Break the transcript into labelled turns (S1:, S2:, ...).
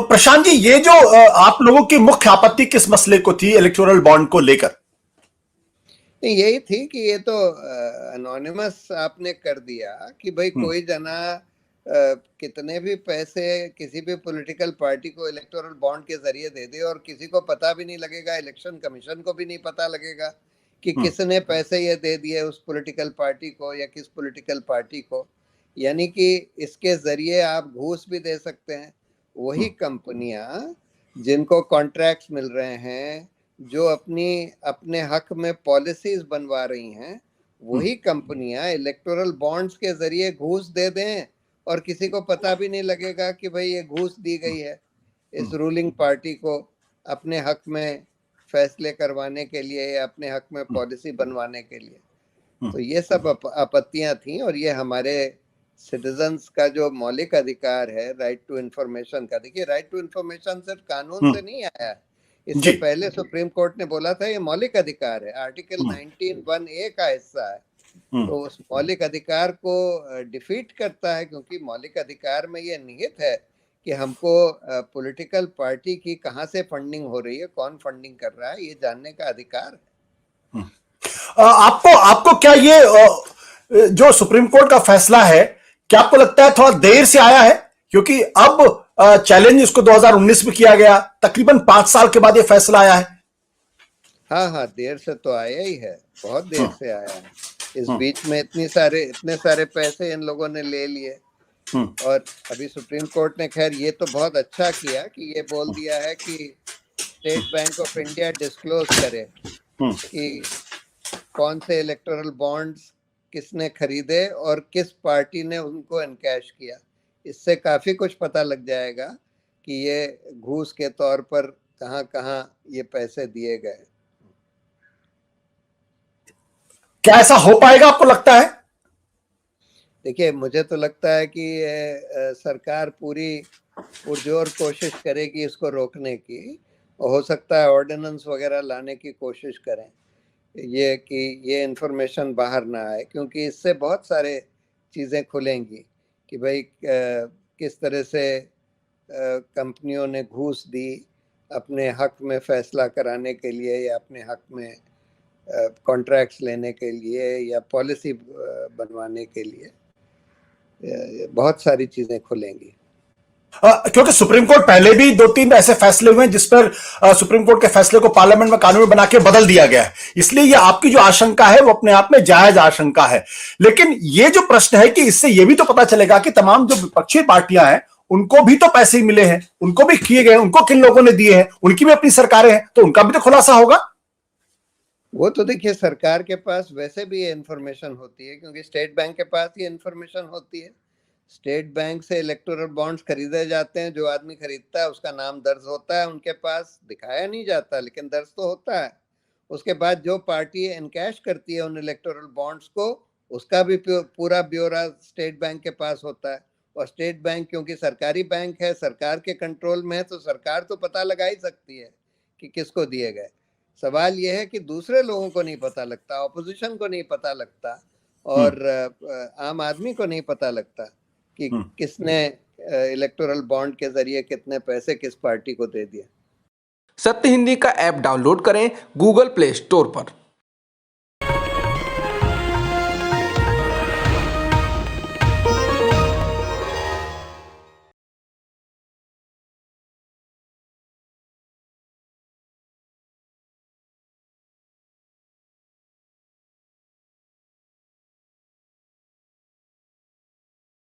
S1: प्रशांत जी, ये जो आप लोगों की मुख्य आपत्ति किस मसले को थी इलेक्टोरल बॉन्ड को लेकर?
S2: नहीं, यही थी कि ये तो अनोनिमस आपने कर दिया कि भाई कोई जना कितने भी पैसे किसी भी पॉलिटिकल पार्टी को इलेक्टोरल बॉन्ड के जरिए दे दे और किसी को पता भी नहीं लगेगा, इलेक्शन कमीशन को भी नहीं पता लगेगा कि किसने पैसे ये दे दिए उस पॉलिटिकल पार्टी को या किस पॉलिटिकल पार्टी को। यानी कि इसके जरिए आप घूस भी दे सकते हैं। वही कंपनियां जिनको कॉन्ट्रैक्ट्स मिल रहे हैं, जो अपने हक में पॉलिसीज बनवा रही हैं, वही कंपनियां इलेक्टोरल बॉन्ड्स के जरिए घूस दे दें और किसी को पता भी नहीं लगेगा कि भाई ये घूस दी गई है इस रूलिंग पार्टी को अपने हक में फैसले करवाने के लिए या अपने हक में पॉलिसी बनवाने के लिए। तो ये सब आपत्तियां थी और ये हमारे सिटीजन्स का जो मौलिक अधिकार है, राइट टू इंफॉर्मेशन का। देखिए, राइट टू इंफॉर्मेशन सिर्फ कानून से नहीं आया है, इससे पहले सुप्रीम कोर्ट ने बोला था ये मौलिक अधिकार है, आर्टिकल 19(1)(a) का हिस्सा है। तो उस मौलिक अधिकार को डिफीट करता है, क्योंकि मौलिक अधिकार में ये निहित है कि हमको पॉलिटिकल पार्टी की कहाँ से फंडिंग हो रही है, कौन फंडिंग कर रहा है, ये जानने का अधिकार है।
S1: आपको क्या ये जो सुप्रीम कोर्ट का फैसला है, क्या आपको लगता है थोड़ा देर से आया है? क्योंकि अब चैलेंज इसको 2019 में किया गया, तकरीबन 5 साल के बाद ये फैसला आया है।
S2: हाँ, देर से तो आया ही है, बहुत देर से आया है। इस बीच में इतने सारे पैसे इन लोगों ने ले लिए और अभी सुप्रीम कोर्ट ने खैर ये तो बहुत अच्छा किया कि ये बोल दिया है कि state bank of India disclose करे कि कौन से इलेक्टोरल बॉन्ड्स किसने खरीदे और किस पार्टी ने उनको एनकैश किया। इससे काफी कुछ पता लग जाएगा कि ये घूस के तौर पर कहां-कहां ये पैसे दिए गए।
S1: क्या ऐसा हो पाएगा, आपको लगता है?
S2: देखिए, मुझे तो लगता है कि सरकार पूरी पुरजोर कोशिश करेगी इसको रोकने की, और हो सकता है ऑर्डिनेंस वगैरह लाने की कोशिश करें ये कि ये इन्फॉर्मेशन बाहर ना आए, क्योंकि इससे बहुत सारे चीज़ें खुलेंगी कि भाई किस तरह से कंपनियों ने घूस दी अपने हक में फैसला कराने के लिए या अपने हक में कॉन्ट्रैक्ट्स लेने के लिए या पॉलिसी बनवाने के लिए। बहुत सारी चीजें खुलेंगी।
S1: क्योंकि सुप्रीम कोर्ट पहले भी 2-3 ऐसे फैसले हुए हैं जिस पर सुप्रीम कोर्ट के फैसले को पार्लियामेंट में कानून बना के बदल दिया गया है, इसलिए ये आपकी जो आशंका है वो अपने आप में जायज आशंका है। लेकिन ये जो प्रश्न है कि इससे ये भी तो पता चलेगा कि तमाम जो विपक्षी पार्टियां हैं उनको भी तो पैसे मिले हैं, उनको भी किए गए, उनको किन लोगों ने दिए हैं, उनकी भी अपनी सरकारें हैं, तो उनका भी तो खुलासा होगा।
S2: वो तो देखिए, सरकार के पास वैसे भी ये इन्फॉर्मेशन होती है, क्योंकि स्टेट बैंक के पास ये इन्फॉर्मेशन होती है। स्टेट बैंक से इलेक्टोरल बॉन्ड्स खरीदे जाते हैं, जो आदमी खरीदता है उसका नाम दर्ज होता है, उनके पास दिखाया नहीं जाता लेकिन दर्ज तो होता है। उसके बाद जो पार्टी एनकैश करती है उन इलेक्टोरल बॉन्ड्स को, उसका भी पूरा ब्यौरा स्टेट बैंक के पास होता है। और स्टेट बैंक क्योंकि सरकारी बैंक है, सरकार के कंट्रोल में है, तो सरकार तो पता लगा ही सकती है कि किसको दिए गए। सवाल यह है कि दूसरे लोगों को नहीं पता लगता, ऑपोजिशन को नहीं पता लगता और आम आदमी को नहीं पता लगता कि किसने इलेक्टोरल बॉन्ड के जरिए कितने पैसे किस पार्टी को दे दिए।
S3: सत्य हिंदी का ऐप डाउनलोड करें गूगल प्ले स्टोर पर।